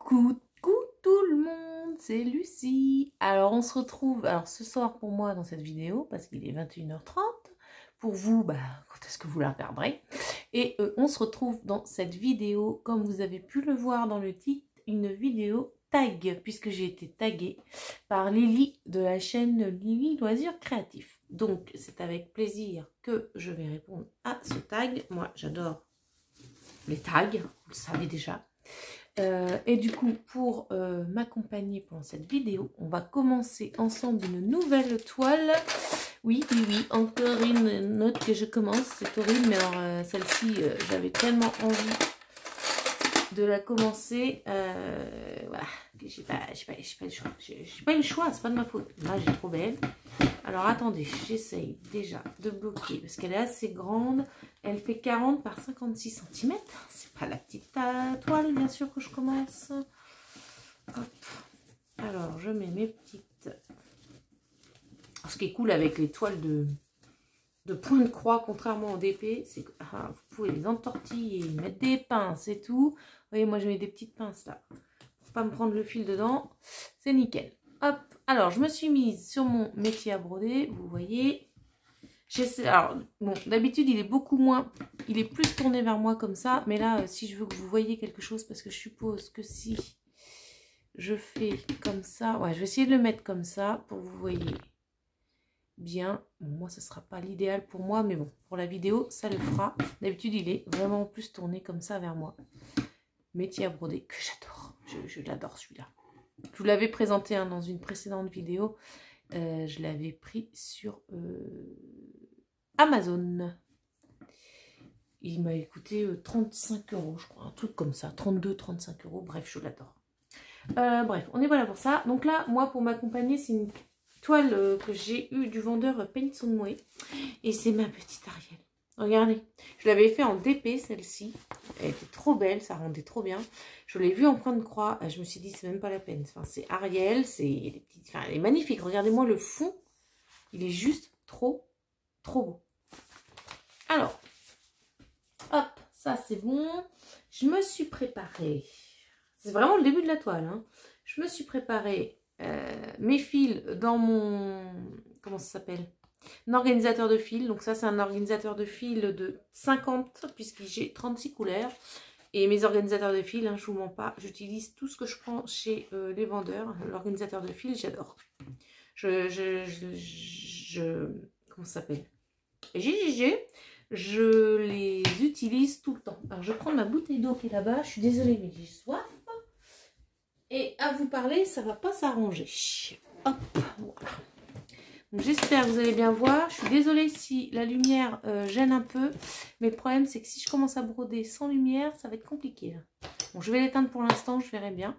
Coucou tout le monde, c'est Lucie. Alors on se retrouve ce soir pour moi dans cette vidéo parce qu'il est 21h30. Pour vous, quand est-ce que vous la regarderez? Et on se retrouve dans cette vidéo, comme vous avez pu le voir dans le titre, une vidéo tag, puisque j'ai été taguée par Lily de la chaîne Lily Loisirs Créatifs. Donc c'est avec plaisir que je vais répondre à ce tag. Moi j'adore les tags, vous le savez déjà. Et du coup, pour m'accompagner pendant cette vidéo, on va commencer ensemble une nouvelle toile. Oui, encore une note que je commence, c'est horrible, mais alors celle-ci, j'avais tellement envie de la commencer, voilà, que j'ai pas le choix. J'ai pas eu le choix, c'est pas de ma faute. Là, j'ai trop belle. Alors attendez, j'essaye déjà de bloquer parce qu'elle est assez grande. Elle fait 40 par 56 cm. C'est pas la petite toile, bien sûr, que je commence. Hop. Alors, je mets mes petites... Ce qui est cool avec les toiles de point de croix, contrairement au DP, c'est que vous pouvez les entortiller, mettre des pinces et tout. Vous voyez, moi, je mets des petites pinces là. Pour pas me prendre le fil dedans. C'est nickel. Hop, alors je me suis mise sur mon métier à broder, vous voyez. Alors, bon, d'habitude il est beaucoup moins, il est plus tourné vers moi comme ça, mais là, si je veux que vous voyez quelque chose, parce que je suppose que si je fais comme ça, ouais, je vais essayer de le mettre comme ça, pour que vous voyez bien. Bon, moi, ce sera pas l'idéal pour moi, mais bon, pour la vidéo, ça le fera. D'habitude, il est vraiment plus tourné comme ça vers moi. Métier à broder, que j'adore, je l'adore celui-là. Je vous l'avais présenté dans une précédente vidéo. Je l'avais pris sur Amazon. Il m'a coûté 35 €, je crois. Un truc comme ça. 32-35 €. Bref, je l'adore. Bref, on est voilà pour ça. Donc là, moi, pour m'accompagner, c'est une toile que j'ai eue du vendeur Paints on Way. Et c'est ma petite Ariel. Regardez, je l'avais fait en DP, celle-ci. Elle était trop belle, ça rendait trop bien. Je l'ai vue en point de croix. Je me suis dit, c'est même pas la peine. Enfin, c'est Ariel, elle est magnifique. Regardez-moi le fond. Il est juste trop beau. Alors, hop, ça c'est bon. Je me suis préparée. C'est vraiment le début de la toile. Hein. Je me suis préparé mes fils dans mon... Comment ça s'appelle ? Un organisateur de fils, donc ça c'est un organisateur de fils de 50 puisque j'ai 36 couleurs. Et mes organisateurs de fils, je vous mens pas, j'utilise tout ce que je prends chez les vendeurs. L'organisateur de fils, j'adore. Comment ça s'appelle? Je les utilise tout le temps. Alors je prends ma bouteille d'eau qui est là-bas, je suis désolée mais j'ai soif. Et à vous parler, ça va pas s'arranger. Hop, voilà. J'espère que vous allez bien voir. Je suis désolée si la lumière gêne un peu. Mais le problème, c'est que si je commence à broder sans lumière, ça va être compliqué. Là. Bon, je vais l'éteindre pour l'instant, je verrai bien.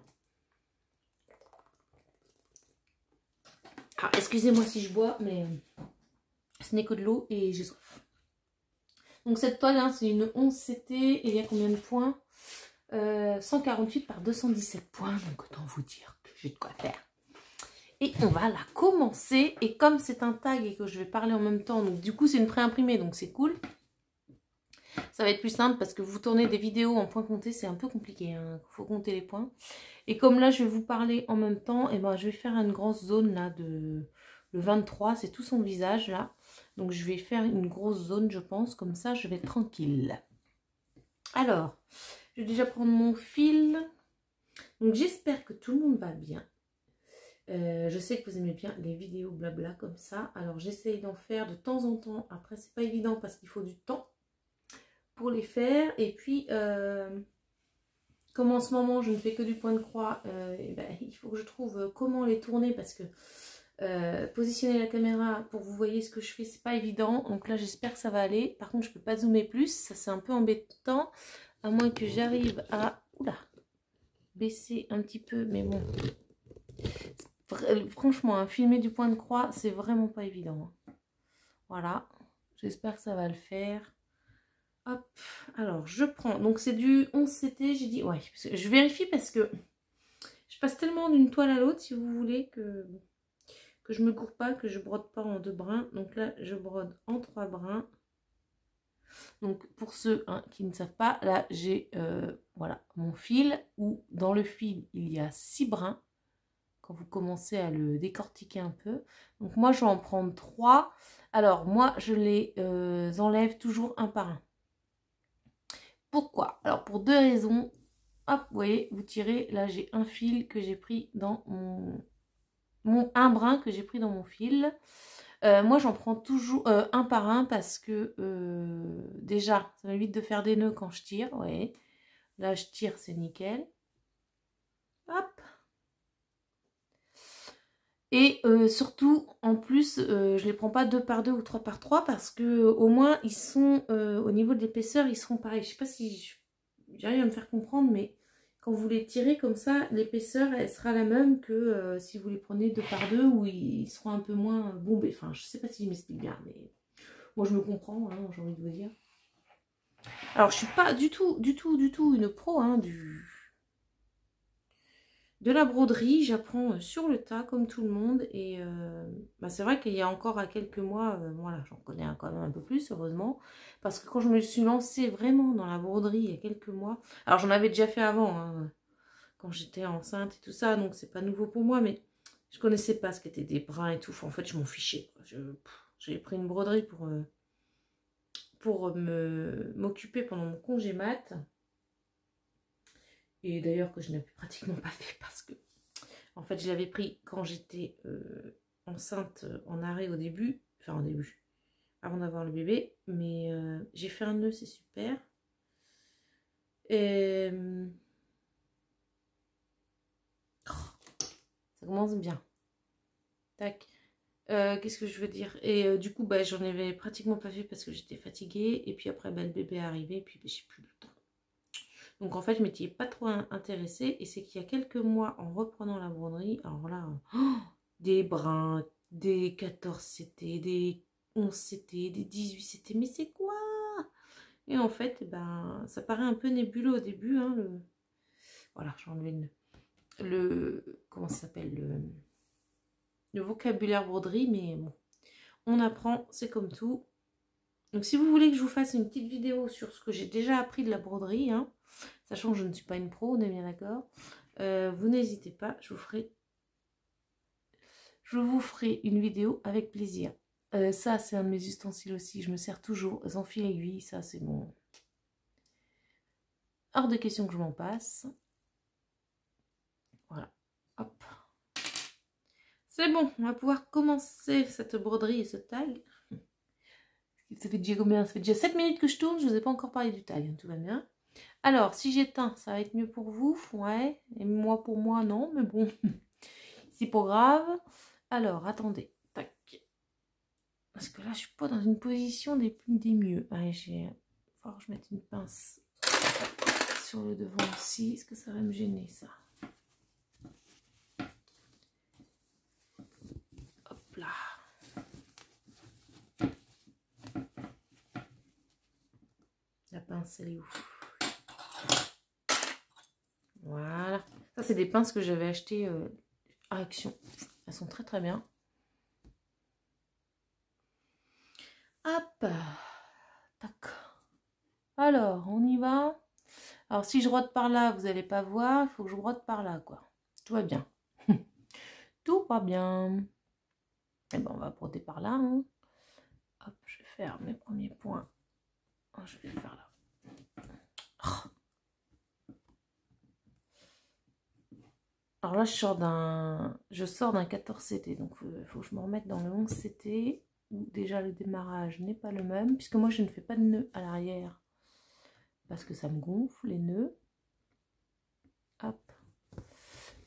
Alors, excusez-moi si je bois, mais ce n'est que de l'eau et j'ai soif. Donc cette toile, c'est une 11 CT. Et il y a combien de points 148 par 217 points. Donc autant vous dire que j'ai de quoi faire. Et on va la commencer. Et comme c'est un tag et que je vais parler en même temps, donc du coup c'est une préimprimée, donc c'est cool. Ça va être plus simple parce que vous tournez des vidéos en points comptés, c'est un peu compliqué. Il faut compter les points. Et comme là je vais vous parler en même temps, et je vais faire une grosse zone là de le 23, c'est tout son visage là. Donc je vais faire une grosse zone, je pense, comme ça je vais être tranquille. Alors, je vais déjà prendre mon fil. Donc j'espère que tout le monde va bien. Je sais que vous aimez bien les vidéos blabla comme ça. Alors j'essaye d'en faire de temps en temps. Après c'est pas évident parce qu'il faut du temps pour les faire. Et puis comme en ce moment je ne fais que du point de croix, il faut que je trouve comment les tourner parce que positionner la caméra pour que vous voyez ce que je fais, c'est pas évident. Donc là j'espère que ça va aller. Par contre je peux pas zoomer plus, ça c'est un peu embêtant. À moins que j'arrive à baisser un petit peu, mais bon. Franchement, filmer du point de croix, c'est vraiment pas évident. Voilà, j'espère que ça va le faire. Hop, alors je prends, donc c'est du 11 CT, j'ai dit, ouais, je vérifie parce que je passe tellement d'une toile à l'autre, si vous voulez, que je me cours pas, que je brode pas en 2 brins. Donc là, je brode en 3 brins. Donc pour ceux qui ne savent pas, là j'ai voilà, mon fil où dans le fil il y a 6 brins. Quand vous commencez à le décortiquer un peu. Donc moi je vais en prendre 3. Alors moi je les enlève toujours un par un. Pourquoi? Alors pour 2 raisons. Hop, vous voyez, vous tirez, là j'ai un fil que j'ai pris dans un brin que j'ai pris dans mon fil. Moi j'en prends toujours un par un parce que déjà ça m'évite de faire des nœuds quand je tire. Ouais. Là je tire, c'est nickel. Hop. Et surtout, en plus, je les prends pas 2 par 2 ou 3 par 3 parce que au moins ils sont au niveau de l'épaisseur, ils seront pareils. Je sais pas si j'arrive à me faire comprendre, mais quand vous les tirez comme ça, l'épaisseur elle sera la même que si vous les prenez 2 par 2 où ils seront un peu moins bombés. Enfin, je sais pas si je m'explique bien, mais moi je me comprends, hein, j'ai envie de vous dire. Alors, je suis pas du tout une pro hein, de la broderie. J'apprends sur le tas comme tout le monde. Et bah, c'est vrai qu'il y a encore à quelques mois, voilà, j'en connais quand même un peu plus, heureusement. Parce que quand je me suis lancée vraiment dans la broderie il y a quelques mois, alors j'en avais déjà fait avant, hein, quand j'étais enceinte et tout ça, donc c'est pas nouveau pour moi, mais je connaissais pas ce qu'étaient des brins et tout. Enfin, en fait, je m'en fichais. J'avais pris une broderie pour m'occuper pendant mon congé mat. Et d'ailleurs que je n'avais pratiquement pas fait parce que en fait je l'avais pris quand j'étais enceinte en arrêt au début, enfin au début, avant d'avoir le bébé, mais j'ai fait un nœud, c'est super. Et ça commence bien. Tac. Qu'est-ce que je veux dire? Et du coup, bah, j'en avais pratiquement pas fait parce que j'étais fatiguée. Et puis après, bah, le bébé est arrivé. Et puis, bah, j'ai plus le temps. Donc, en fait, je m'étais pas trop intéressée. Et c'est qu'il y a quelques mois, en reprenant la broderie, alors là, des brins, des 14 CT, des 11 CT, des 18 CT. Mais c'est quoi? Et en fait, ben, ça paraît un peu nébuleux au début. Hein, voilà, j'ai enlevé comment ça s'appelle? Le vocabulaire broderie. Mais bon. On apprend, c'est comme tout. Donc si vous voulez que je vous fasse une petite vidéo sur ce que j'ai déjà appris de la broderie, hein, sachant que je ne suis pas une pro, on est bien d'accord, vous n'hésitez pas, je vous ferai une vidéo avec plaisir. Ça, c'est un de mes ustensiles aussi, je me sers toujours en fil aiguille, ça c'est bon. Hors de question que je m'en passe. Voilà, hop. C'est bon, on va pouvoir commencer cette broderie et ce tag. Ça fait déjà combien? Ça fait déjà 7 minutes que je tourne, je ne vous ai pas encore parlé du tag, tout va bien. Alors, si j'éteins, ça va être mieux pour vous, ouais. Et moi, pour moi, non, mais bon, c'est pas grave. Alors, attendez, tac. Parce que là, je suis pas dans une position des mieux. Allez, il va falloir que je mette une pince sur le devant aussi. Est-ce que ça va me gêner, ça? Hop là. La pince, elle est où? Voilà. Ça, c'est des pinces que j'avais achetées à Action. Elles sont très très bien. Hop. Tac. Alors, on y va. Alors, si je rote par là, vous n'allez pas voir. Il faut que je rote par là, quoi. Tout va bien. Tout va bien. Et ben, on va broder par là. Hein. Hop, je vais faire mes premiers points. Oh, je vais le faire là. Oh. Alors là, je sors d'un 14 CT. Donc, il faut que je me remette dans le 11 CT. Où déjà, le démarrage n'est pas le même. Puisque moi, je ne fais pas de nœud à l'arrière. Parce que ça me gonfle, les nœuds. Hop.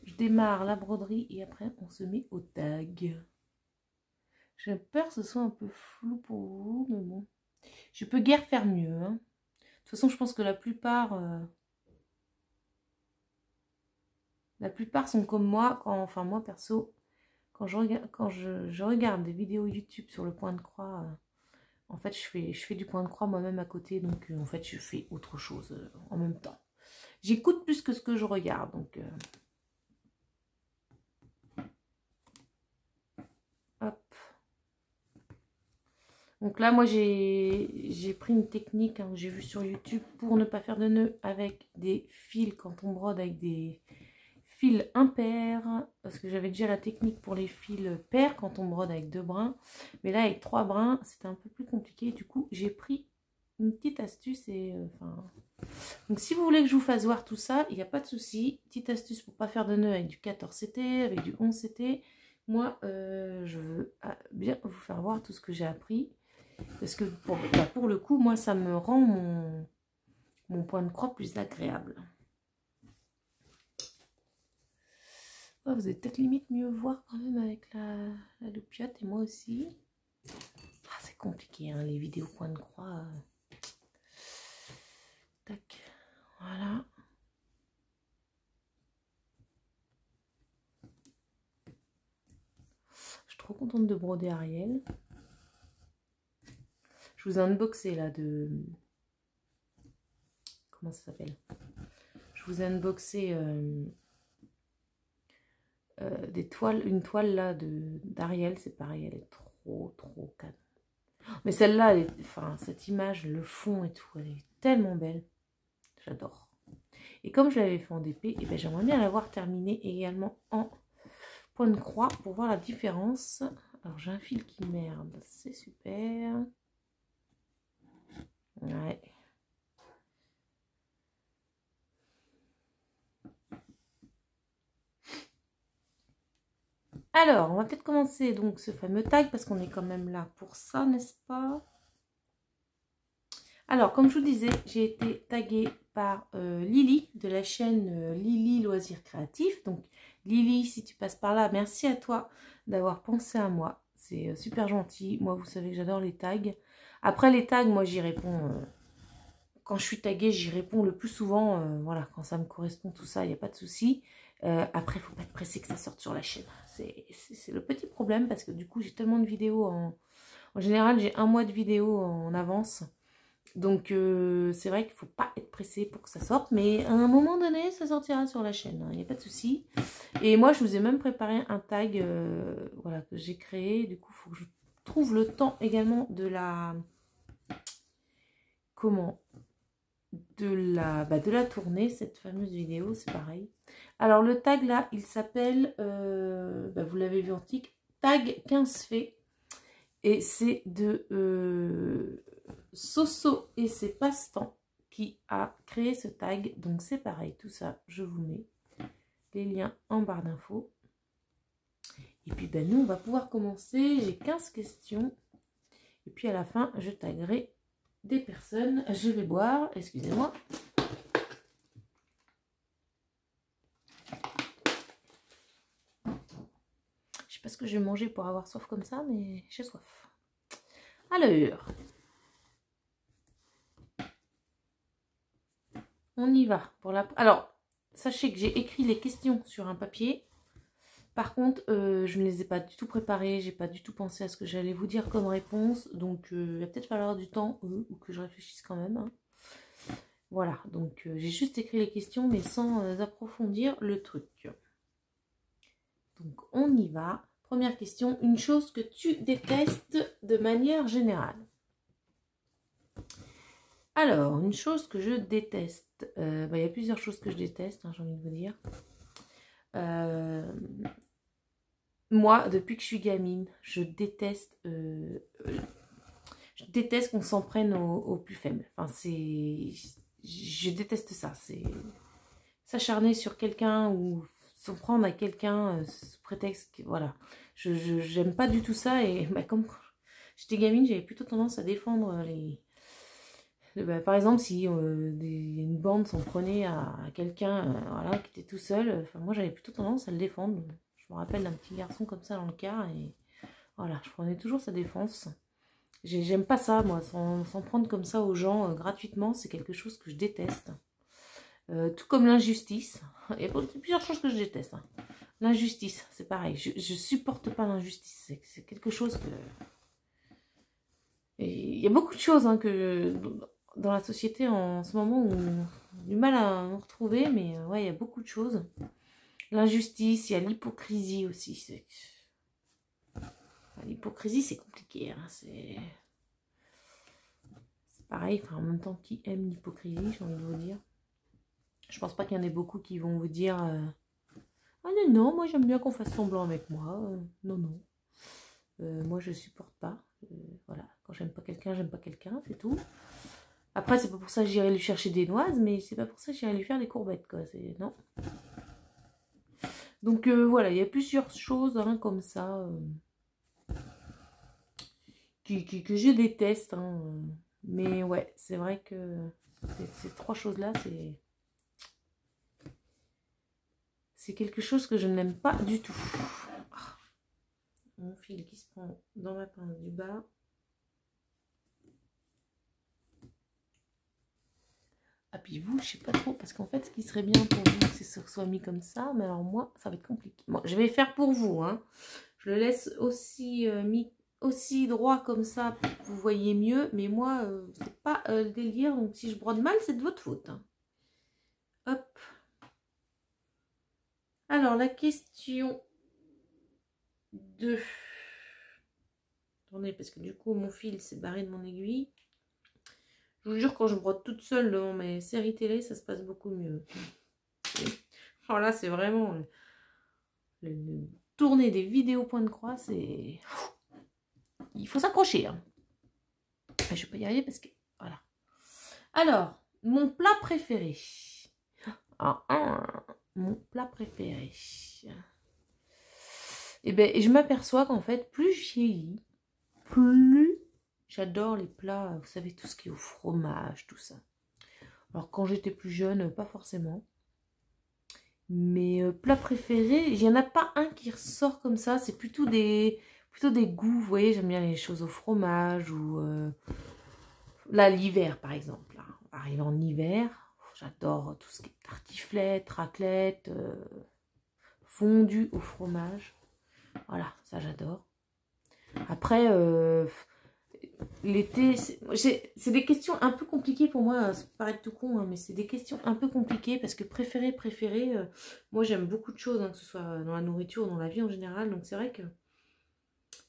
Je démarre la broderie et après, on se met au tag. J'ai peur que ce soit un peu flou pour vous, mais bon. Je peux guère faire mieux. Hein. De toute façon, je pense que la plupart sont comme moi. Enfin, moi, perso, quand je regarde des vidéos YouTube sur le point de croix, en fait, je fais du point de croix moi-même à côté. Donc, en fait, je fais autre chose en même temps. J'écoute plus que ce que je regarde. Donc, hop. Donc là, moi, j'ai pris une technique hein, que j'ai vue sur YouTube pour ne pas faire de nœuds avec des fils quand on brode avec des fils impairs. Parce que j'avais déjà la technique pour les fils pairs quand on brode avec 2 brins. Mais là, avec 3 brins, c'était un peu plus compliqué. Du coup, j'ai pris une petite astuce et... Donc si vous voulez que je vous fasse voir tout ça, il n'y a pas de souci. Petite astuce pour ne pas faire de nœuds avec du 14 CT, avec du 11 CT. Moi, je veux bien vous faire voir tout ce que j'ai appris. Parce que pour le coup, moi, ça me rend mon point de croix plus agréable. Oh, vous allez peut-être limite mieux voir quand même avec la loupiote et moi aussi. Ah, c'est compliqué, hein, les vidéos point de croix. Tac, voilà. Je suis trop contente de broder Ariel. Je vous ai unboxé là de... Comment ça s'appelle? Je vous ai unboxé des toiles, une toile là d'Ariel. C'est pareil, elle est trop canon. Mais celle-là, enfin, cette image, le fond et tout, elle est tellement belle. J'adore. Et comme je l'avais fait en DP, et ben, j'aimerais bien l'avoir terminée également en point de croix pour voir la différence. Alors j'ai un fil qui merde, c'est super. Ouais. Alors, on va peut-être commencer donc ce fameux tag parce qu'on est quand même là pour ça, n'est-ce pas? Alors, comme je vous disais, j'ai été taguée par Lily de la chaîne Lily Loisirs Créatifs. Donc, Lily, si tu passes par là, merci à toi d'avoir pensé à moi. C'est super gentil. Moi, vous savez que j'adore les tags. Après, les tags, moi, j'y réponds. Quand je suis taguée, j'y réponds le plus souvent. Voilà, quand ça me correspond, tout ça, il n'y a pas de souci. Après, il ne faut pas être pressé que ça sorte sur la chaîne. C'est le petit problème parce que du coup, j'ai tellement de vidéos en général, j'ai 1 mois de vidéos en avance. Donc, c'est vrai qu'il ne faut pas être pressé pour que ça sorte. Mais à un moment donné, ça sortira sur la chaîne. Il n'y a pas de souci. Et moi, je vous ai même préparé un tag voilà, que j'ai créé. Du coup, il faut que je trouve le temps également de la... Comment de la tournée, cette fameuse vidéo, c'est pareil. Alors, le tag là, il s'appelle, vous l'avez vu en tic, tag 15 fées. Et c'est de Soso et ses passe-temps qui a créé ce tag. Donc c'est pareil, tout ça, je vous mets les liens en barre d'infos. Et puis nous, on va pouvoir commencer. J'ai 15 questions. Et puis à la fin, je taguerai des personnes. Je vais boire, excusez-moi. Je sais pas ce que je vais manger pour avoir soif comme ça, mais j'ai soif. Alors, on y va pour la... Alors, sachez que j'ai écrit les questions sur un papier. Par contre, je ne les ai pas du tout préparées. J'ai pas du tout pensé à ce que j'allais vous dire comme réponse. Donc, il va peut-être falloir du temps ou que je réfléchisse quand même. Hein. Voilà, donc j'ai juste écrit les questions, mais sans approfondir le truc. Donc, on y va. Première question, une chose que tu détestes de manière générale. Alors, une chose que je déteste. Il y a plusieurs choses que je déteste, hein, j'ai envie de vous dire. Moi, depuis que je suis gamine, je déteste qu'on s'en prenne aux plus faibles. Enfin, je déteste ça. C'est s'acharner sur quelqu'un ou s'en prendre à quelqu'un sous prétexte que, voilà. J'aime pas du tout ça. Et comme j'étais gamine, j'avais plutôt tendance à défendre les... par exemple, si une bande s'en prenait à quelqu'un voilà, qui était tout seul, moi j'avais plutôt tendance à le défendre. Je me rappelle d'un petit garçon comme ça dans le car et voilà, je prenais toujours sa défense. J'aime pas ça, moi, s'en prendre comme ça aux gens gratuitement, c'est quelque chose que je déteste. Tout comme l'injustice. Il y a plusieurs choses que je déteste. Hein. L'injustice, c'est pareil. Je supporte pas l'injustice. C'est quelque chose que... Et il y a beaucoup de choses hein, que dans la société en ce moment où on a du mal à nous retrouver, mais ouais, il y a beaucoup de choses. L'injustice, il y a l'hypocrisie aussi. L'hypocrisie, c'est compliqué. Hein, Pareil, enfin, en même temps, qui aime l'hypocrisie, j'ai envie de vous dire. Je pense pas qu'il y en ait beaucoup qui vont vous dire ah non, non, moi j'aime bien qu'on fasse semblant avec moi. Non, non. Moi je supporte pas. Voilà, quand j'aime pas quelqu'un, j'aime pas quelqu'un, c'est tout. Après, c'est pas pour ça que j'irai lui chercher des noises, mais c'est pas pour ça que j'irai lui faire des courbettes, quoi. Non. Donc voilà, il y a plusieurs choses hein, comme ça que je déteste. Hein. Mais ouais, c'est vrai que ces trois choses-là, c'est quelque chose que je n'aime pas du tout. Mon fil qui se prend dans ma pince du bas. Ah puis vous, je sais pas trop, parce qu'en fait, ce qui serait bien pour vous, c'est que ce soit mis comme ça, mais alors moi, ça va être compliqué. Bon, je vais faire pour vous, hein. Je le laisse aussi mis aussi droit comme ça pour que vous voyez mieux, mais moi, c'est pas le délire, donc si je brode mal, c'est de votre faute. Hein. Hop. Alors, la question 2. Attendez, parce que du coup, mon fil s'est barré de mon aiguille. Je vous jure, quand je brode toute seule devant mes séries télé, ça se passe beaucoup mieux. Alors là, c'est vraiment... Le tourner des vidéos point de croix, c'est... Il faut s'accrocher. Hein. Enfin, je vais pas y arriver parce que... Voilà. Alors, mon plat préféré. Mon plat préféré. Et bien, je m'aperçois qu'en fait, plus je vieillis, plus j'adore les plats, vous savez, tout ce qui est au fromage, tout ça. Alors, quand j'étais plus jeune, pas forcément. Mais plat préféré, il n'y en a pas un qui ressort comme ça. C'est plutôt des goûts, vous voyez, j'aime bien les choses au fromage ou... là, l'hiver, par exemple. Là. On va arriver en hiver. J'adore tout ce qui est tartiflette, raclette, fondu au fromage. Voilà, ça j'adore. Après, l'été, c'est des questions un peu compliquées pour moi. Ça paraît tout con, hein, mais c'est des questions un peu compliquées parce que préféré, moi j'aime beaucoup de choses, hein, que ce soit dans la nourriture ou dans la vie en général. Donc c'est vrai que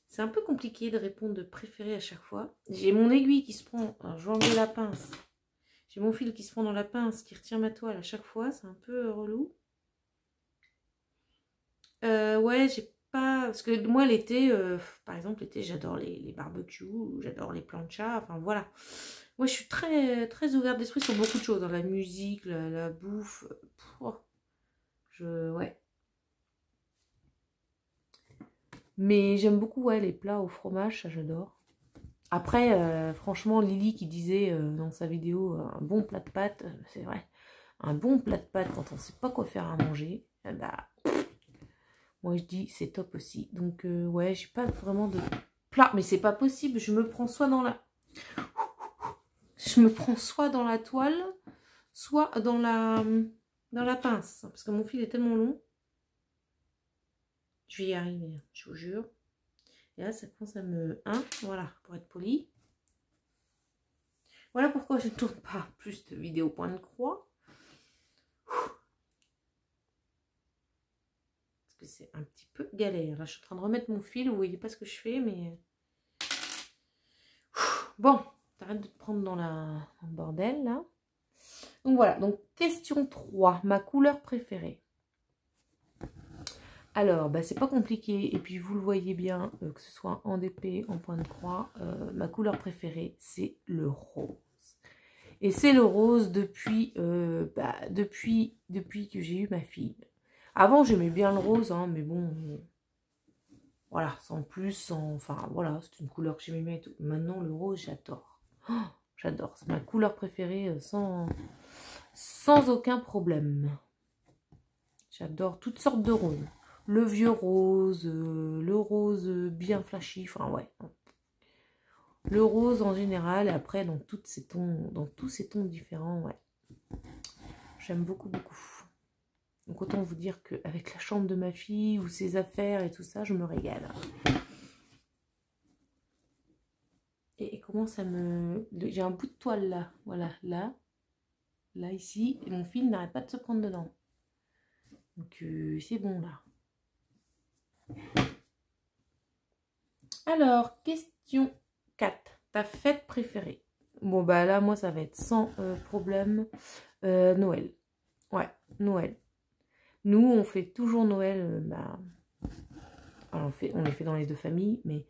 c'est un peu compliqué de répondre de préféré à chaque fois. J'ai mon aiguille qui se prend, alors je vais enlever la pince. J'ai mon fil qui se prend dans la pince, qui retient ma toile à chaque fois. C'est un peu relou. Ouais, j'ai pas... Parce que moi, l'été, par exemple, l'été, j'adore les barbecues, j'adore les planchas, enfin voilà. Moi, je suis très, très ouverte d'esprit sur beaucoup de choses, dans la musique, la bouffe. Ouais. Mais j'aime beaucoup, ouais, les plats au fromage, ça j'adore. Après, franchement, Lily qui disait dans sa vidéo, un bon plat de pâtes, c'est vrai. Un bon plat de pâtes quand on ne sait pas quoi faire à manger, bah... Moi, je dis c'est top aussi. Donc, ouais, je n'ai pas vraiment de plat. Mais c'est pas possible. Je me prends soit dans la... Je me prends soit dans la toile, soit dans la pince. Parce que mon fil est tellement long. Je vais y arriver, je vous jure. Et là, ça commence à me... Hein, voilà, pour être poli. Voilà pourquoi je ne tourne pas plus de vidéos point de croix. C'est un petit peu galère. Là, je suis en train de remettre mon fil. Vous voyez pas ce que je fais, mais... Bon, t'arrêtes de te prendre dans le bordel, là. Donc, voilà. Donc, question 3. Ma couleur préférée. Alors, bah, c'est pas compliqué. Et puis, vous le voyez bien, que ce soit en DP, en point de croix, ma couleur préférée, c'est le rose. Et c'est le rose depuis que j'ai eu ma fille. Avant, j'aimais bien le rose, hein, mais bon, voilà, sans plus, enfin, voilà, c'est une couleur que j'aimais bien et tout. Maintenant, le rose, j'adore. Oh, j'adore, c'est ma couleur préférée sans aucun problème. J'adore toutes sortes de roses. Le vieux rose, le rose bien flashy, enfin, ouais. Le rose en général, et après, dans tous ces tons différents, ouais. J'aime beaucoup, beaucoup. Donc autant vous dire qu'avec la chambre de ma fille ou ses affaires et tout ça, je me régale. Et comment ça me... J'ai un bout de toile là, voilà, là ici, et mon fil n'arrête pas de se prendre dedans. Donc c'est bon là. Alors, question 4. Ta fête préférée? Bon, bah là, moi, ça va être sans problème. Noël. Ouais, Noël. Nous, on fait toujours Noël. Alors, on les fait dans les deux familles, mais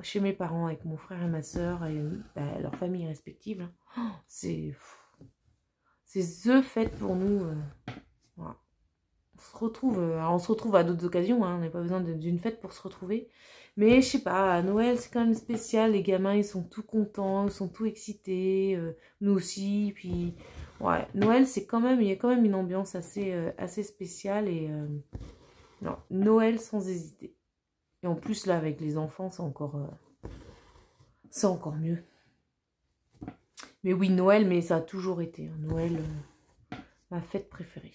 chez mes parents, avec mon frère et ma soeur, et leurs familles respectives, hein. Oh, c'est the fête pour nous. Voilà. On se retrouve à d'autres occasions, hein, on n'a pas besoin d'une fête pour se retrouver. Mais je sais pas, à Noël c'est quand même spécial, les gamins ils sont tout contents, ils sont tout excités, nous aussi. Puis ouais, Noël c'est quand même, il y a quand même une ambiance assez spéciale et non, Noël sans hésiter. Et en plus là avec les enfants c'est encore mieux. Mais oui, Noël, mais ça a toujours été, hein, Noël, ma fête préférée.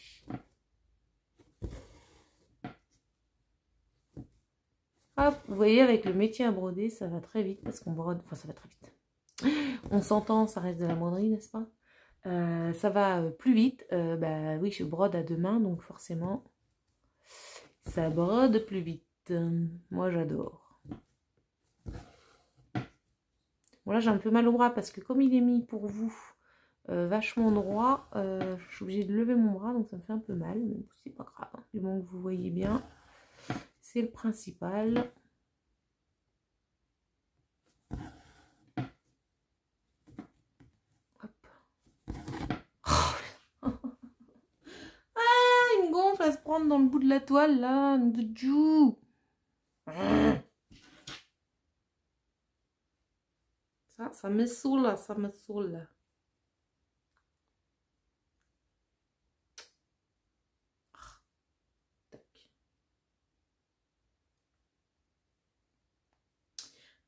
Hop, vous voyez, avec le métier à broder, ça va très vite parce qu'on brode. Enfin, ça va très vite. On s'entend, ça reste de la broderie, n'est-ce pas? Ça va plus vite. Bah oui, je brode à deux mains, donc forcément, ça brode plus vite. Moi, j'adore. Bon, là, j'ai un peu mal au bras parce que comme il est mis pour vous vachement droit, je suis obligée de lever mon bras, donc ça me fait un peu mal. Mais c'est pas grave, hein. Du moment que vous voyez bien, c'est le principal. Il me gonfle à se prendre dans le bout de la toile, là, de Jou. Ça me saoule, ça me saoule.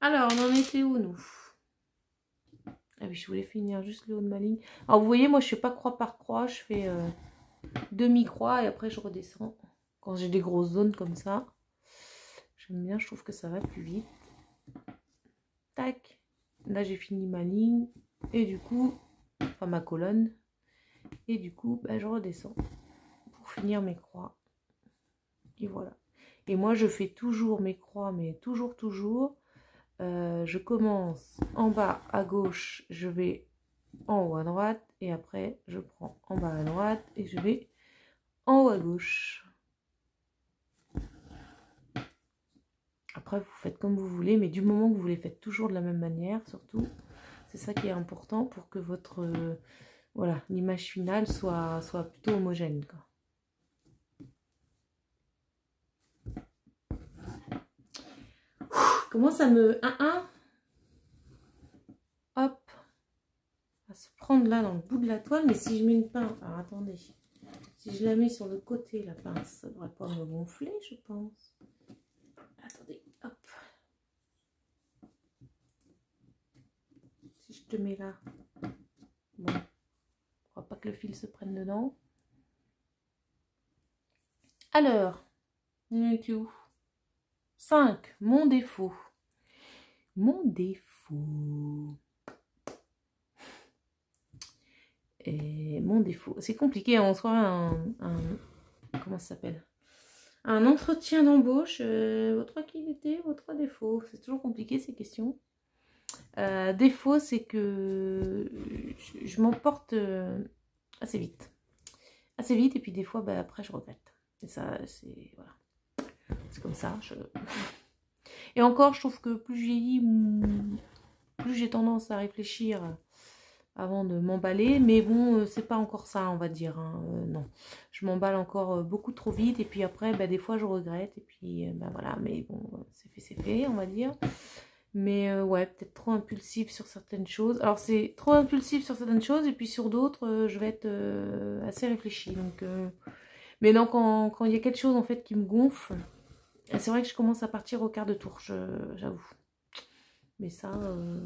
Alors, on en était où, nous? Ah oui, je voulais finir juste le haut de ma ligne. Alors, vous voyez, moi, je fais pas croix par croix. Je fais demi-croix et après, je redescends. Quand j'ai des grosses zones comme ça. J'aime bien, je trouve que ça va plus vite. Tac. Là, j'ai fini ma ligne. Et du coup, enfin, ma colonne. Et du coup, bah, je redescends pour finir mes croix. Et voilà. Et moi, je fais toujours mes croix, mais toujours. Je commence en bas à gauche, je vais en haut à droite et après je prends en bas à droite et je vais en haut à gauche. Après vous faites comme vous voulez, mais du moment que vous les faites toujours de la même manière, surtout, c'est ça qui est important pour que votre voilà, l'image finale soit plutôt homogène, quoi. Comment ça me... Hop, à se prendre là dans le bout de la toile, mais si je mets une pince, alors attendez, si je la mets sur le côté, la pince, ça devrait pas me gonfler, je pense. Attendez, hop. Si je te mets là, bon, je crois pas que le fil se prenne dedans. Alors, on est où? 5, mon défaut. Mon défaut. Et mon défaut. C'est compliqué, on soit comment ça s'appelle? Un entretien d'embauche. Vos 3 qualités, vos 3 défauts. C'est toujours compliqué ces questions. Défaut, c'est que je m'emporte assez vite. Assez vite, et puis des fois, bah, après, je regrette. Et ça, c'est... Voilà. C'est comme ça. Et encore, je trouve que plus je vieillis, plus j'ai tendance à réfléchir avant de m'emballer. Mais bon, c'est pas encore ça, on va dire. Hein. Non. Je m'emballe encore beaucoup trop vite. Et puis après, bah, des fois, je regrette. Et puis, bah, voilà. Mais bon, c'est fait, on va dire. Mais ouais, peut-être trop impulsif sur certaines choses. Alors, c'est trop impulsif sur certaines choses. Et puis sur d'autres, je vais être assez réfléchie. Donc, mais non, quand il y a quelque chose, en fait, qui me gonfle... C'est vrai que je commence à partir au quart de tour, j'avoue. Mais ça,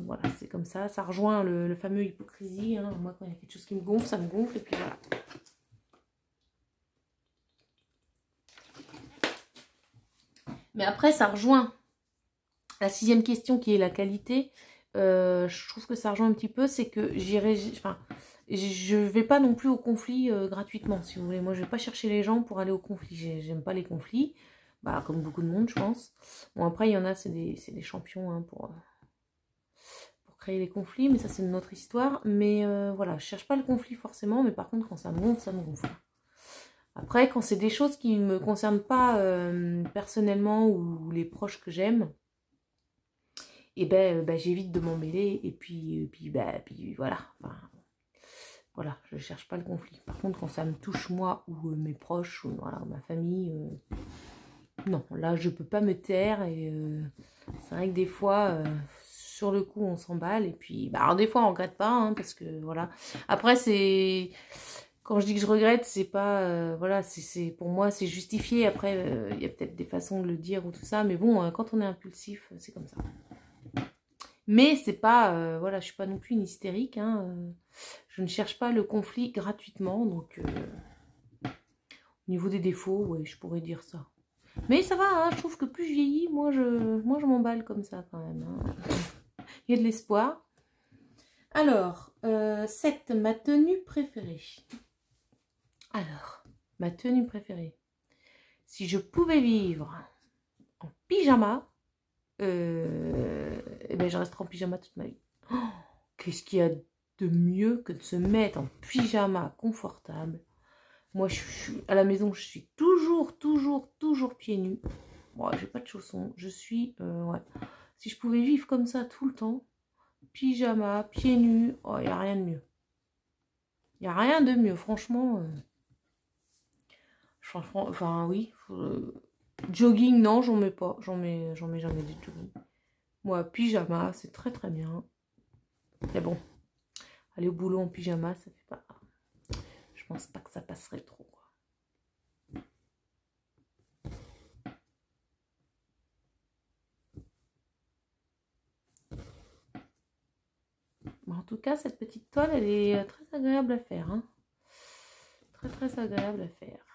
voilà, c'est comme ça. Ça rejoint le fameux hypocrisie. Hein. Moi, quand il y a quelque chose qui me gonfle, ça me gonfle. Et puis voilà. Mais après, ça rejoint la 6e question qui est la qualité. Je trouve que ça rejoint un petit peu. C'est que je vais pas non plus au conflit gratuitement, si vous voulez. Moi, je vais pas chercher les gens pour aller au conflit. J'aime pas les conflits. Bah, comme beaucoup de monde, je pense. Bon, après, il y en a, c'est des champions hein, pour créer les conflits, mais ça c'est une autre histoire. Mais voilà, je cherche pas le conflit forcément, mais par contre quand ça me gonfle, ça me gonfle. Après, quand c'est des choses qui ne me concernent pas personnellement ou les proches que j'aime, et ben, j'évite de m'en mêler et puis voilà. Enfin, voilà, je cherche pas le conflit. Par contre, quand ça me touche moi ou mes proches ou voilà, ma famille, non, là je peux pas me taire et c'est vrai que des fois, sur le coup, on s'emballe et puis, bah, alors des fois on regrette pas, hein, parce que voilà. Après c'est, quand je dis que je regrette, c'est pas, voilà, c'est pour moi c'est justifié. Après, il y a peut-être des façons de le dire ou tout ça, mais bon, quand on est impulsif, c'est comme ça. Mais c'est pas, voilà, je suis pas non plus une hystérique, hein, je ne cherche pas le conflit gratuitement, donc au niveau des défauts, ouais, je pourrais dire ça. Mais ça va, hein, je trouve que plus je vieillis, moi je m'emballe comme ça quand même. Hein. Il y a de l'espoir. Alors, 7, ma tenue préférée. Alors, ma tenue préférée. Si je pouvais vivre en pyjama, eh ben, je resterai en pyjama toute ma vie. Oh, qu'est-ce qu'il y a de mieux que de se mettre en pyjama confortable? Moi, je suis à la maison, je suis toujours pieds nus. Bon, j'ai pas de chaussons. Je suis, ouais. Si je pouvais vivre comme ça tout le temps, pyjama, pieds nus, oh, il n'y a rien de mieux. Il n'y a rien de mieux, franchement. Franchement, enfin, oui. Jogging, non, j'en mets pas. J'en mets jamais du jogging. Moi, pyjama, c'est très bien. Mais bon, aller au boulot en pyjama, ça fait pas. Je pense pas que ça passerait trop. En tout cas, cette petite toile, elle est très agréable à faire. Hein. Très agréable à faire.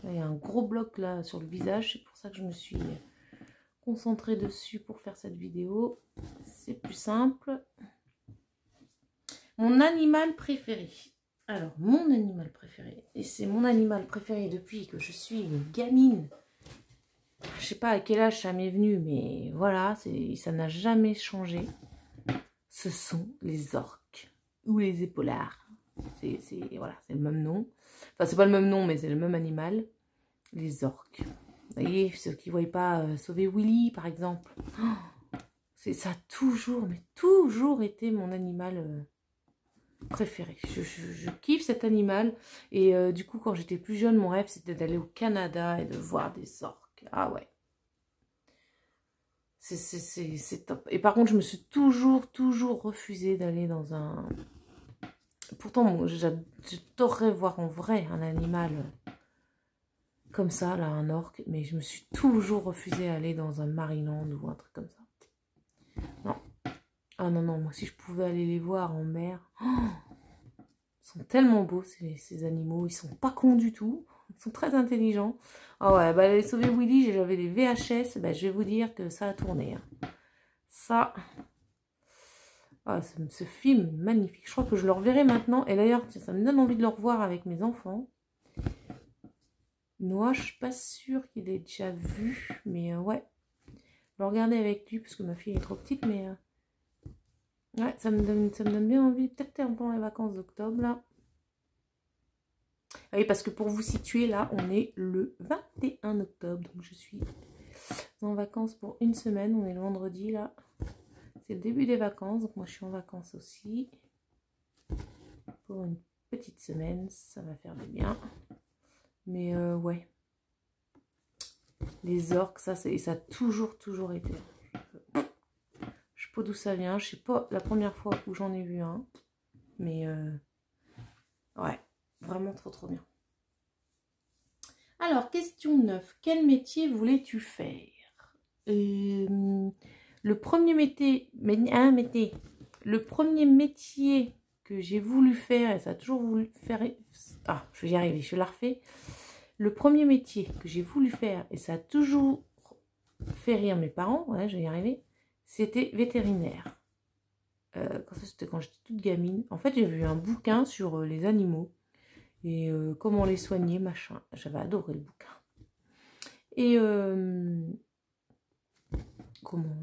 Là, il y a un gros bloc là sur le visage. C'est pour ça que je me suis concentrée dessus pour faire cette vidéo. C'est plus simple. Mon animal préféré. Alors, mon animal préféré. Et c'est mon animal préféré depuis que je suis une gamine. Je sais pas à quel âge ça m'est venu, mais voilà, ça n'a jamais changé. Ce sont les orques ou les épaulards. Voilà, c'est le même nom. Enfin, c'est pas le même nom, mais c'est le même animal. Les orques. Vous voyez, ceux qui ne voient pas Sauver Willy, par exemple. Oh, ça a toujours, mais toujours été mon animal préféré. Je kiffe cet animal. Et du coup, quand j'étais plus jeune, mon rêve, c'était d'aller au Canada et de voir des orques. Ah ouais. C'est top. Et par contre, je me suis toujours refusée d'aller dans un... Pourtant, j'adorerais voir en vrai un animal comme ça, là, un orque. Mais je me suis toujours refusée à aller dans un Marineland ou un truc comme ça. Non. Ah non, moi, si je pouvais aller les voir en mer... Oh, ils sont tellement beaux, ces animaux. Ils sont pas cons du tout. Ils sont très intelligents. Ah ouais, bah les Sauver Willy, j'avais des VHS. Bah, je vais vous dire que ça a tourné. Hein. Ça... Ah, ce film est magnifique. Je crois que je le reverrai maintenant. Et d'ailleurs, ça me donne envie de le revoir avec mes enfants. Noah, je suis pas sûre qu'il ait déjà vu. Mais ouais. Je vais le regarder avec lui parce que ma fille est trop petite. Mais ouais, ça me donne bien envie. Peut-être pendant les vacances d'octobre, là. Ah oui, parce que pour vous situer, là, on est le 21 octobre. Donc, je suis en vacances pour une semaine. On est le vendredi, là. C'est le début des vacances. Donc, moi, je suis en vacances aussi. Pour une petite semaine. Ça va faire du bien. Mais, ouais. Les orques, ça a toujours été. Je sais pas d'où ça vient. Je sais pas la première fois où j'en ai vu un. Mais, ouais. Vraiment trop bien. Alors, question 9. Quel métier voulais-tu faire? Le premier métier que j'ai voulu faire, et ça a toujours voulu faire... Ah, je vais y arriver, je la refais. Le premier métier que j'ai voulu faire, et ça a toujours fait rire mes parents, ouais, je vais y arriver, c'était vétérinaire. C'était quand j'étais toute gamine. En fait, j'ai vu un bouquin sur les animaux. Et comment les soigner, machin. J'avais adoré le bouquin. Et comment...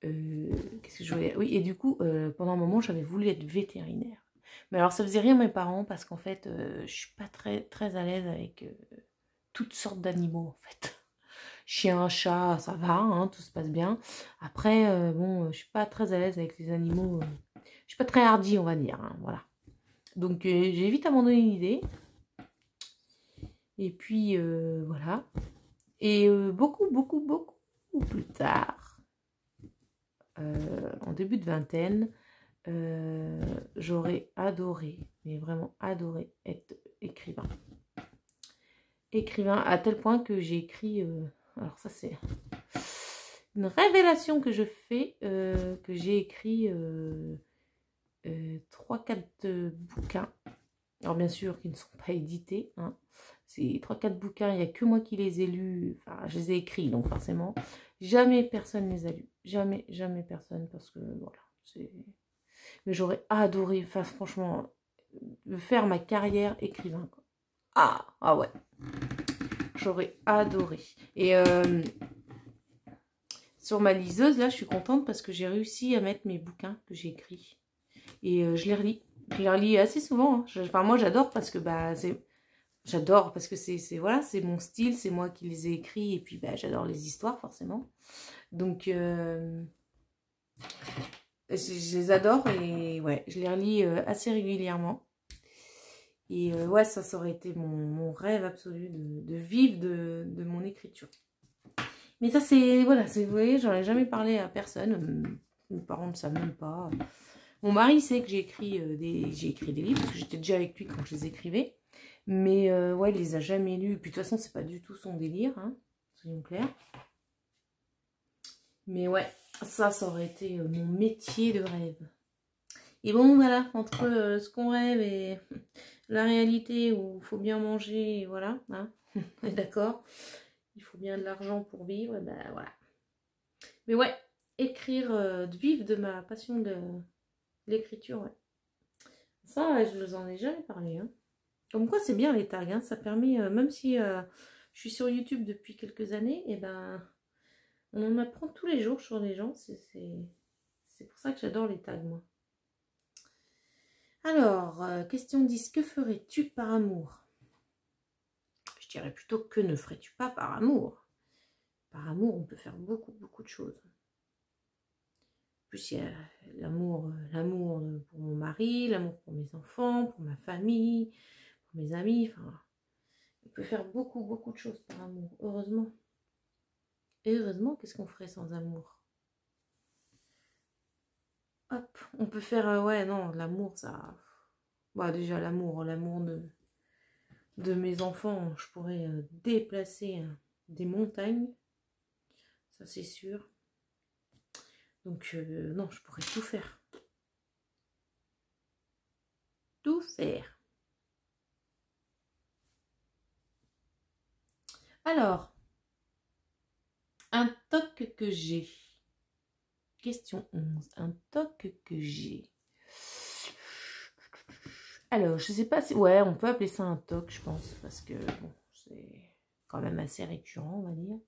qu'est-ce que je voulais... Oui, et du coup, pendant un moment, j'avais voulu être vétérinaire. Mais alors, ça faisait rire mes parents parce qu'en fait, je suis pas très à l'aise avec toutes sortes d'animaux, en fait. Chien, chat, ça va, hein, tout se passe bien. Après, bon, je suis pas très à l'aise avec les animaux. Je suis pas très hardi, on va dire, hein, voilà. Donc, j'ai vite abandonné l'idée. Et puis, voilà. Et beaucoup plus tard, en début de vingtaine, j'aurais adoré, mais vraiment adoré être écrivain. Écrivain à tel point que j'ai écrit, alors ça c'est une révélation que je fais, que j'ai écrit 3-4 bouquins. Alors bien sûr qu'ils ne sont pas édités, hein. C'est 3-4 bouquins, il n'y a que moi qui les ai lus, enfin je les ai écrits donc forcément. Jamais personne ne les a lus, jamais personne parce que voilà, c'est... Mais j'aurais adoré, enfin franchement, faire ma carrière écrivain, quoi. Ah ouais, j'aurais adoré. Et sur ma liseuse, là, je suis contente parce que j'ai réussi à mettre mes bouquins que j'ai écrits. Et je les relis. Je les relis assez souvent, hein. Enfin, moi, j'adore parce que bah, j'adore parce que voilà, c'est mon style, c'est moi qui les ai écrits. Et puis, bah, j'adore les histoires, forcément. Donc, je les adore et ouais, je les relis assez régulièrement. Et ouais, ça aurait été mon rêve absolu de vivre de mon écriture. Mais ça, c'est, voilà, vous voyez, j'en ai jamais parlé à personne. Mes parents ne savent même pas. Mon mari sait que j'ai écrit des livres, parce que j'étais déjà avec lui quand je les écrivais. Mais ouais, il les a jamais lus. Et puis de toute façon, c'est pas du tout son délire, hein, soyons clairs. Mais ouais, ça aurait été mon métier de rêve. Et bon, voilà, entre ce qu'on rêve et la réalité où il faut bien manger, et voilà, hein, d'accord, il faut bien de l'argent pour vivre, et ben voilà. Mais ouais, écrire, vivre de ma passion de l'écriture, ouais. Ça, je vous en ai jamais parlé, hein. Comme quoi, c'est bien les tags, hein, ça permet, même si je suis sur YouTube depuis quelques années, et ben, on en apprend tous les jours sur les gens, c'est pour ça que j'adore les tags, moi. Alors, question 10, que ferais-tu par amour? Je dirais plutôt que ne ferais-tu pas par amour? Par amour, on peut faire beaucoup de choses. En plus, il y a l'amour pour mon mari, l'amour pour mes enfants, pour ma famille, pour mes amis. Enfin, on peut faire beaucoup de choses par amour, heureusement. Et heureusement, qu'est-ce qu'on ferait sans amour? Hop, on peut faire, ouais, non, l'amour, ça... Bah, déjà, l'amour de mes enfants, je pourrais déplacer des montagnes, ça c'est sûr. Donc non, je pourrais tout faire. Tout faire. Alors, un toc que j'ai. Question 11. Un toc que j'ai. Alors, je sais pas si... Ouais, on peut appeler ça un toc, je pense, parce que bon, c'est quand même assez récurrent, on va dire.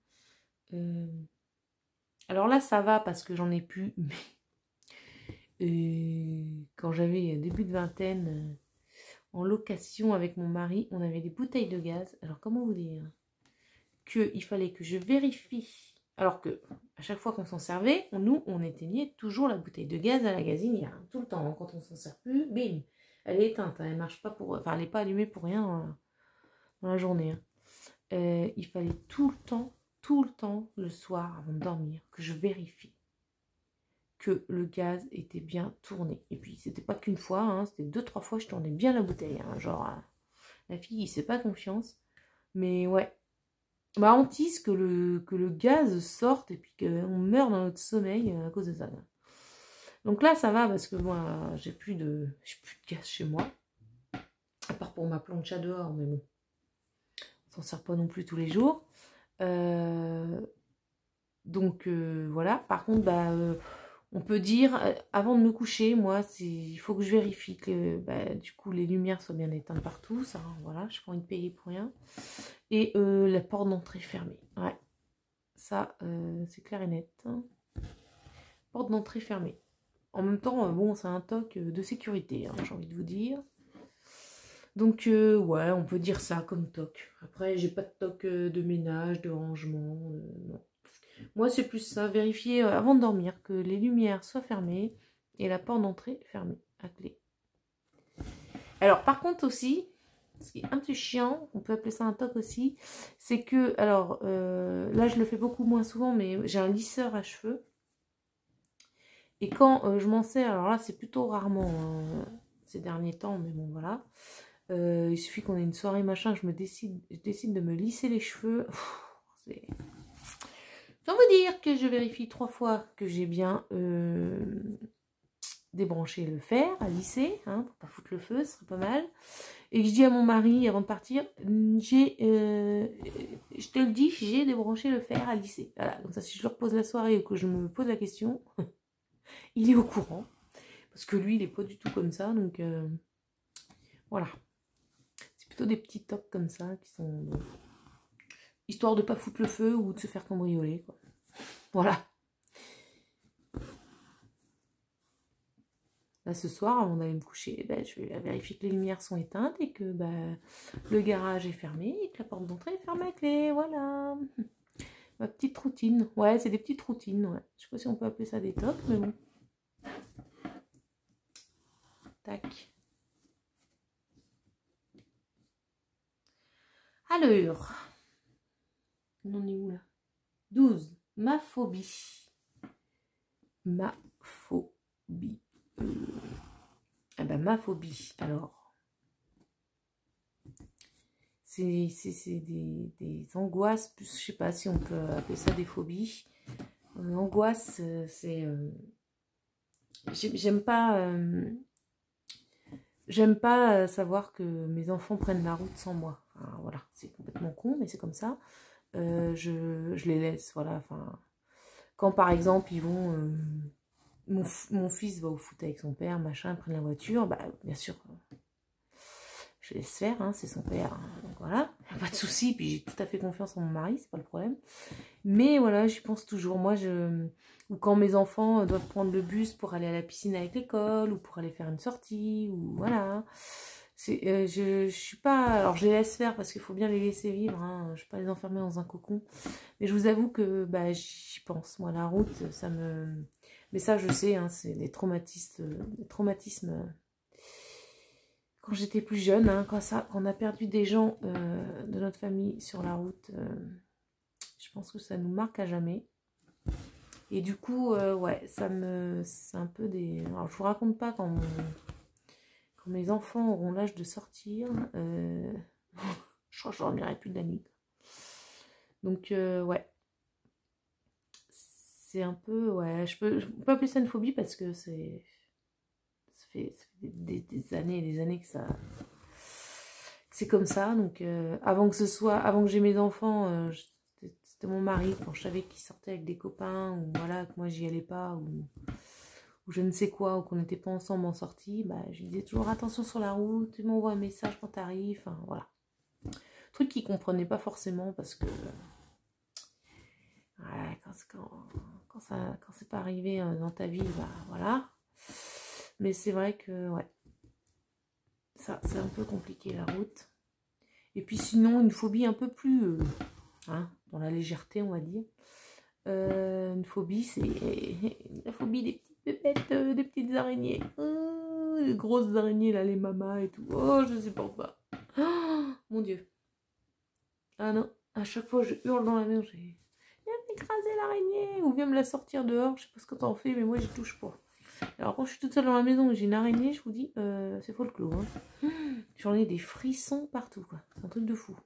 Alors là, ça va parce que j'en ai plus. Quand j'avais début de vingtaine, en location avec mon mari, on avait des bouteilles de gaz. Alors, comment vous dire? Qu'il fallait que je vérifie. Alors que, à chaque fois qu'on s'en servait, nous, on éteignait toujours la bouteille de gaz à la gazinière. Hein, tout le temps. Hein, quand on s'en sert plus, bim, elle est éteinte. Hein, elle marche pas pour... Enfin, elle n'est pas allumée pour rien dans la journée. Hein. Il fallait tout le temps, le soir, avant de dormir, que je vérifie que le gaz était bien tourné. Et puis, c'était pas qu'une fois, hein, c'était 2-3 fois, je tournais bien la bouteille. Hein, genre, la fille, il se fait pas confiance. Mais ouais, ma hantise que le gaz sorte et puis qu'on meurt dans notre sommeil à cause de ça. Donc là, ça va parce que moi, j'ai plus de gaz chez moi. À part pour ma plancha dehors, mais bon, on s'en sert pas non plus tous les jours. Donc voilà. Par contre, bah, on peut dire, avant de me coucher, moi, il faut que je vérifie que bah, du coup les lumières soient bien éteintes partout. Ça, voilà, je n'ai pas envie de payer pour rien. Et la porte d'entrée fermée. Ouais, ça, c'est clair et net. porte d'entrée fermée. En même temps, bon, c'est un toc de sécurité, hein, j'ai envie de vous dire. Donc, ouais, on peut dire ça comme toc. Après, j'ai pas de toc de ménage, de rangement, non. Moi, c'est plus ça, vérifier avant de dormir que les lumières soient fermées et la porte d'entrée fermée à clé. Alors, par contre aussi, ce qui est un peu chiant, on peut appeler ça un toc aussi, c'est que, alors, là, je le fais beaucoup moins souvent, mais j'ai un lisseur à cheveux. Et quand je m'en sers, alors là, c'est plutôt rarement ces derniers temps, mais bon, voilà. Il suffit qu'on ait une soirée machin, je décide de me lisser les cheveux. Sans vous dire que je vérifie 3 fois que j'ai bien débranché le fer à lisser, hein, pour pas foutre le feu, ce serait pas mal. Et que je dis à mon mari avant de partir, je te le dis, j'ai débranché le fer à lisser. Voilà, comme ça si je le repose la soirée ou que je me pose la question, il est au courant. Parce que lui, il est pas du tout comme ça, donc voilà. C'est plutôt des petits tocs comme ça qui sont... Bon, histoire de pas foutre le feu ou de se faire cambrioler, quoi. Voilà. Là, ce soir, avant d'aller me coucher, ben, je vais vérifier que les lumières sont éteintes et que ben, le garage est fermé et que la porte d'entrée est fermée à clé. Voilà. Ma petite routine. Ouais, c'est des petites routines. Ouais. Je sais pas si on peut appeler ça des tocs, mais bon. Tac. Alors, on en est où là? 12. Ma phobie. Ma phobie. Ah ben, ma phobie, alors. C'est des angoisses, plus, je sais pas si on peut appeler ça des phobies. Angoisse, c'est... j'aime pas savoir que mes enfants prennent la route sans moi. Enfin, voilà, c'est complètement con, mais c'est comme ça. Je les laisse, voilà. Enfin, quand par exemple ils vont, mon fils va au foot avec son père, machin, ils prennent la voiture, bah bien sûr, je laisse faire, hein, c'est son père, hein, donc voilà, pas de souci. Puis j'ai tout à fait confiance en mon mari, c'est pas le problème. Mais voilà, j'y pense toujours. Moi, ou quand mes enfants doivent prendre le bus pour aller à la piscine avec l'école, ou pour aller faire une sortie, ou voilà. Je suis pas... Alors, je les laisse faire parce qu'il faut bien les laisser vivre, hein. Je ne vais pas les enfermer dans un cocon. Mais je vous avoue que bah, j'y pense. Moi, la route, ça me... Mais ça, je sais, hein, c'est des traumatismes. Quand j'étais plus jeune, hein, quand on a perdu des gens de notre famille sur la route... Je pense que ça nous marque à jamais. Et du coup, ouais, c'est un peu des... Alors, je vous raconte pas quand mes enfants auront l'âge de sortir. Je crois que je dormirai plus de la nuit. Donc, ouais. C'est un peu... Ouais, je peux pas appeler ça une phobie parce que ça fait des années et des années que ça... C'est comme ça. Donc, avant que j'ai mes enfants... C'était mon mari, quand je savais qu'il sortait avec des copains, ou voilà, que moi j'y allais pas, ou je ne sais quoi, ou qu'on n'était pas ensemble en sortie, bah, je lui disais toujours attention sur la route, tu m'envoies un message quand t'arrives, enfin voilà. Truc qu'il comprenait pas forcément parce que voilà, quand c'est pas arrivé dans ta vie, bah voilà. Mais c'est vrai que ouais, ça c'est un peu compliqué la route. Et puis sinon une phobie un peu plus hein, dans la légèreté on va dire. Une phobie, c'est la phobie des petites pépettes, des petites araignées. Les grosses araignées, là, les mamas et tout. Oh, je supporte pas. Oh, mon Dieu. Ah non, à chaque fois, je hurle dans la maison. Viens m'écraser l'araignée. Ou viens me la sortir dehors. Je sais pas ce que t'en fais, mais moi, je touche pas. Alors, quand je suis toute seule dans la maison et j'ai une araignée, je vous dis, c'est folklore. Hein. J'en ai des frissons partout, quoi. C'est un truc de fou.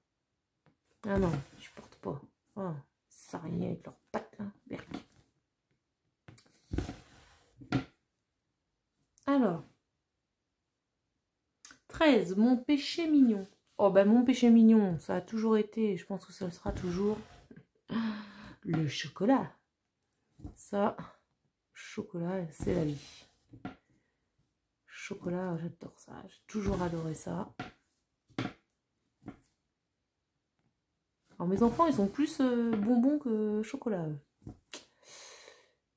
Ah non, je supporte pas. Oh. Araignées avec leurs pattes là, berk. Alors, 13, mon péché mignon. Oh ben mon péché mignon, ça a toujours été, je pense que ça le sera toujours, le chocolat. Ça, chocolat, c'est la vie. Chocolat, j'adore ça, j'ai toujours adoré ça. Alors mes enfants, ils sont plus bonbons que chocolat.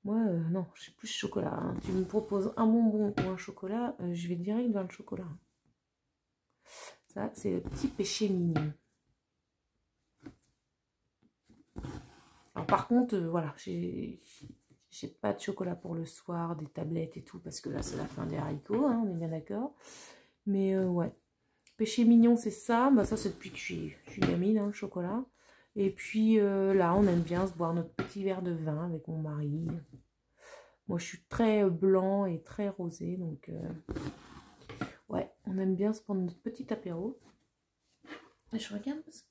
Moi, non, je suis plus chocolat. Hein. Tu me proposes un bonbon ou un chocolat, je vais direct vers le chocolat. Ça, c'est le petit péché mignon. Alors par contre, voilà, j'ai pas de chocolat pour le soir, des tablettes et tout, parce que là, c'est la fin des haricots, hein, on est bien d'accord. Mais ouais, péché mignon, c'est ça. Bah ça, c'est depuis que je suis gamine, hein, le chocolat. Et puis là, on aime bien se boire notre petit verre de vin avec mon mari. Moi, je suis très blanc et très rosé, donc ouais, on aime bien se prendre notre petit apéro. Et je regarde parce que...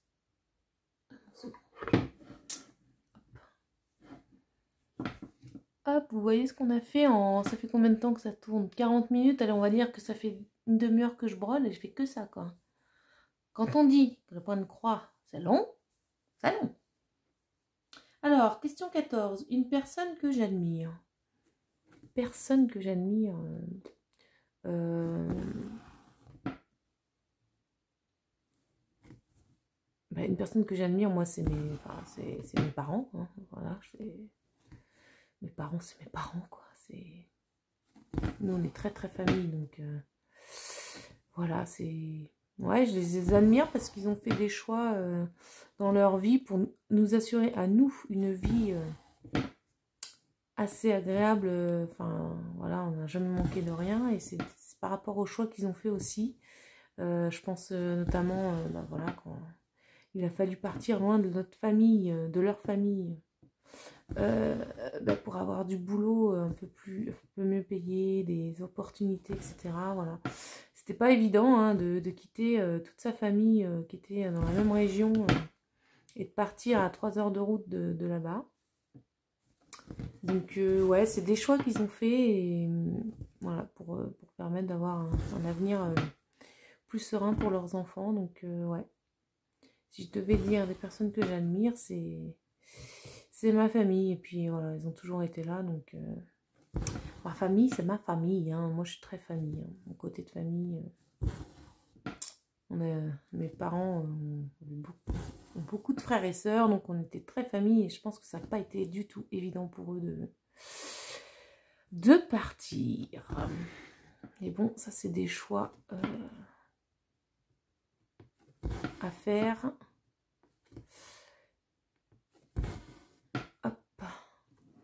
Hop, vous voyez ce qu'on a fait en... Ça fait combien de temps que ça tourne? 40 minutes. Allez, on va dire que ça fait une demi-heure que je brûle et je fais que ça, quoi. Quand on dit que le point de croix, c'est long, c'est long. Alors, question 14. Une personne que j'admire. Personne que j'admire... Bah, une personne que j'admire, moi, c'est mes parents. Hein. Voilà, mes parents, c'est mes parents, quoi. Nous, on est très, très famille, donc... Voilà, c'est... Ouais, je les admire parce qu'ils ont fait des choix dans leur vie pour nous assurer à nous une vie assez agréable. Enfin, voilà, on n'a jamais manqué de rien et c'est par rapport aux choix qu'ils ont fait aussi. Je pense notamment, bah, voilà, quand il a fallu partir loin de notre famille, de leur famille, bah, pour avoir du boulot un peu mieux payé, des opportunités, etc. Voilà. C'était pas évident hein, de quitter toute sa famille qui était dans la même région et de partir à 3 heures de route de là-bas. Donc ouais, c'est des choix qu'ils ont fait et voilà, pour permettre d'avoir un avenir plus serein pour leurs enfants. Donc ouais, si je devais dire des personnes que j'admire, c'est ma famille. Et puis voilà, ils ont toujours été là. Donc ma famille, c'est ma famille. Hein. Moi, je suis très famille. Hein. Mon côté de famille... mes parents ont beaucoup de frères et sœurs, donc on était très famille et je pense que ça n'a pas été du tout évident pour eux de partir. Et bon, ça c'est des choix à faire. Hop.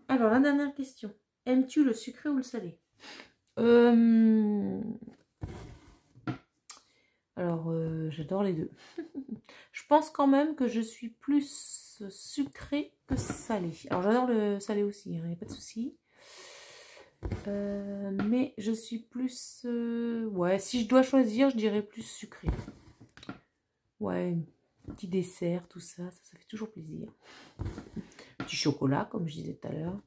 Alors la dernière question. Aimes-tu le sucré ou le salé? Alors, j'adore les deux. Je pense quand même que je suis plus sucrée que salée. Alors, j'adore le salé aussi, il n'y a pas de souci. Mais je suis plus... ouais, si je dois choisir, je dirais plus sucré. Ouais, petit dessert, tout ça, ça fait toujours plaisir. Petit chocolat, comme je disais tout à l'heure.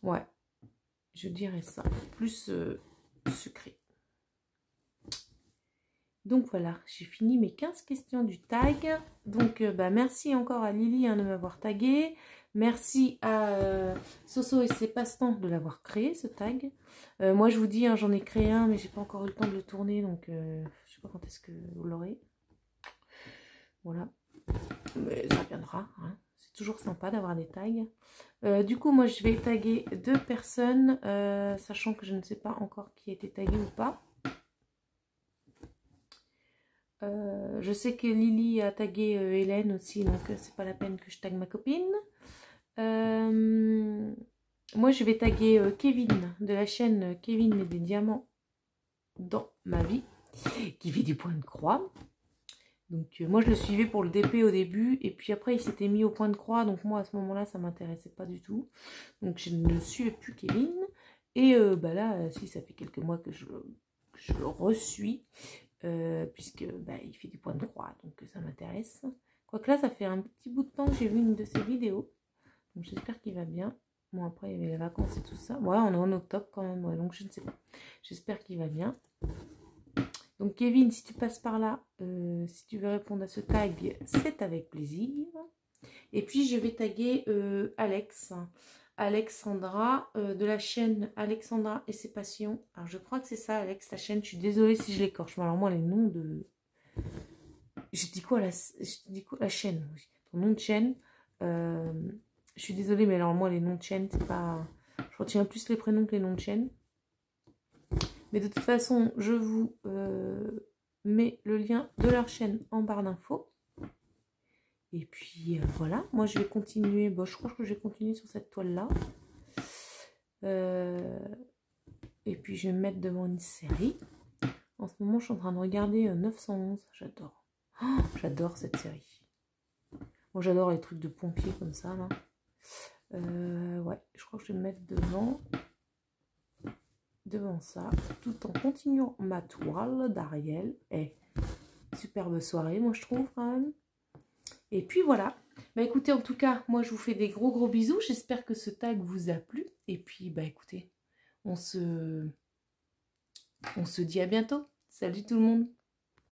Ouais, je dirais ça. Plus sucré. Donc voilà, j'ai fini mes 15 questions du tag. Donc bah, merci encore à Lily hein, de m'avoir tagué. Merci à Soso et ses passe-temps de l'avoir créé ce tag. Moi je vous dis, hein, j'en ai créé un mais j'ai pas encore eu le temps de le tourner. Donc je sais pas quand est-ce que vous l'aurez. Voilà. Mais ça viendra. Hein. C'est toujours sympa d'avoir des tags. Du coup moi je vais taguer 2 personnes. Sachant que je ne sais pas encore qui a été tagué ou pas. Je sais que Lily a tagué Hélène aussi, donc c'est pas la peine que je tague ma copine. Moi, je vais taguer Kevin de la chaîne Kevin met des diamants dans ma vie, qui fait du point de croix. Donc moi, je le suivais pour le DP au début, et puis après, il s'était mis au point de croix, donc moi, à ce moment-là, ça m'intéressait pas du tout. Donc je ne suivais plus Kevin. Et bah là, si ça fait quelques mois que je le resuis. Puisque bah, il fait du point de croix, donc ça m'intéresse. Quoique là, ça fait un petit bout de temps que j'ai vu une de ses vidéos, donc j'espère qu'il va bien. Bon, après, il y avait les vacances et tout ça. Ouais, on est en octobre quand même, ouais, donc je ne sais pas. J'espère qu'il va bien. Donc, Kevin, si tu passes par là, si tu veux répondre à ce tag, c'est avec plaisir. Et puis, je vais taguer Alex. Alexandra de la chaîne Alexandra et ses passions. Alors je crois que c'est ça Alex, ta chaîne. Je suis désolée si je l'écorche. Alors moi les noms de... Je dis quoi la chaîne oui. Ton nom de chaîne. Je suis désolée, mais alors moi, les noms de chaîne, c'est pas... Je retiens plus les prénoms que les noms de chaîne. Mais de toute façon, je vous mets le lien de leur chaîne en barre d'infos. Et puis voilà, moi je vais continuer. Bon, je crois que je vais continuer sur cette toile-là. Et puis je vais me mettre devant une série. En ce moment, je suis en train de regarder 911. J'adore. Oh, j'adore cette série. Moi, j'adore les trucs de pompiers comme ça, là. Ouais, je crois que je vais me mettre devant ça, tout en continuant ma toile d'Ariel. Et superbe soirée, moi, je trouve, quand même. Et puis, voilà. Bah, écoutez, en tout cas, moi, je vous fais des gros bisous. J'espère que ce tag vous a plu. Et puis, bah, écoutez, on se dit à bientôt. Salut tout le monde.